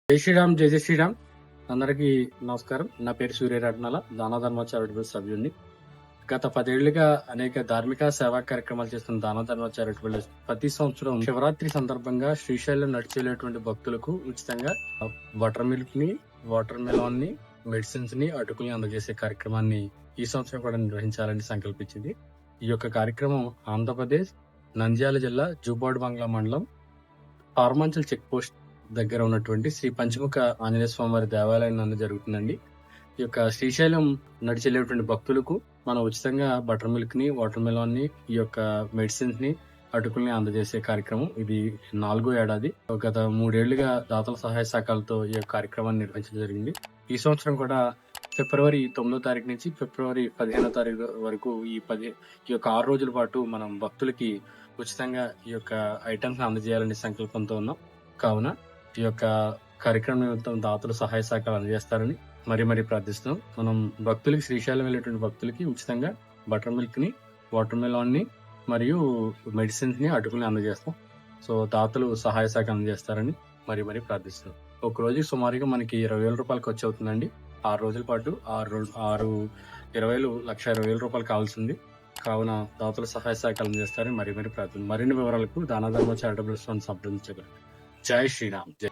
జై శ్రీరామ్, జై జై శ్రీరామ్. అందరికీ నమస్కారం. నా పేరు సూర్యరత్నాల, దానధర్మ చారిటబుల్ సభ్యుడిని. గత 10 ఏళ్లుగా అనేక ధార్మిక సేవా కార్యక్రమాలు చేస్తున్న దానధర్మ చారిటబుల్ ప్రతి సంవత్సరం శివరాత్రి సందర్భంగా శ్రీశైలం నడిచేటువంటి భక్తులకు ఉచితంగా వాటర్ మిల్క్ ని, వాటర్ మెలాన్ ని, మెడిసిన్స్ ని, అటుకుల్ని అందజేసే కార్యక్రమాన్ని ఈ సంవత్సరం కూడా నిర్వహించాలని సంకల్పించింది. ఈ యొక్క కార్యక్రమం ఆంధ్రప్రదేశ్ నంద్యాల జిల్లా జూబాడు బంగ్లా మండలం పార్మాంచల్ చెక్ పోస్ట్ దగ్గర ఉన్నటువంటి శ్రీ పంచముఖ ఆంజనేయ స్వామి వారి దేవాలయం నందు జరుగుతుందండి. ఈ యొక్క శ్రీశైలం నడిచెళ్ళేటువంటి భక్తులకు మనం ఉచితంగా బటర్ మిల్క్ ని, వాటర్ మెలాన్ ని, ఈ యొక్క మెడిసిన్స్ ని, అటుకుల్ని అందజేసే కార్యక్రమం. ఇది 4వ ఏడాది. గత 3 ఏళ్లుగా దాతల సహాయ సహకారాలతో ఈ యొక్క కార్యక్రమాన్ని నిర్వహించడం జరిగింది. ఈ సంవత్సరం కూడా ఫిబ్రవరి 9వ తారీఖు నుంచి ఫిబ్రవరి 15వ తారీఖు వరకు ఈ యొక్క 6 రోజుల పాటు మనం భక్తులకి ఉచితంగా ఈ యొక్క ఐటమ్స్ అందజేయాలనే సంకల్పంతో ఉన్నాం. కావున ఈ యొక్క కార్యక్రమం నిమిత్తం దాతలు సహాయ సహకారాలు అందజేస్తారని మరీ ప్రార్థిస్తున్నాం. మనం భక్తులకి, శ్రీశైలం వెళ్ళేటువంటి భక్తులకి ఉచితంగా బటర్ మిల్క్ ని, వాటర్ మెలాన్ ని మరియు మెడిసిన్స్ ని, అటుకుల్ని అందజేస్తాం. సో దాతలు సహాయ సహకారం అందజేస్తారని మరీ ప్రార్థిస్తున్నాం. ఒక రోజుకి సుమారుగా మనకి 20,000 రూపాయలు ఖర్చు అవుతుందండి. 6 రోజుల పాటు 6 1,20,000 రూపాయలు కావాల్సింది. కావున దాతల సహాయ సహకారం అందజేస్తారని మరీ ప్రార్థన. మరిన్ని వివరాలకు దానధర్మ చారిటబుల్ సంప్రదించగలరు. జై శ్రీరామ్. జై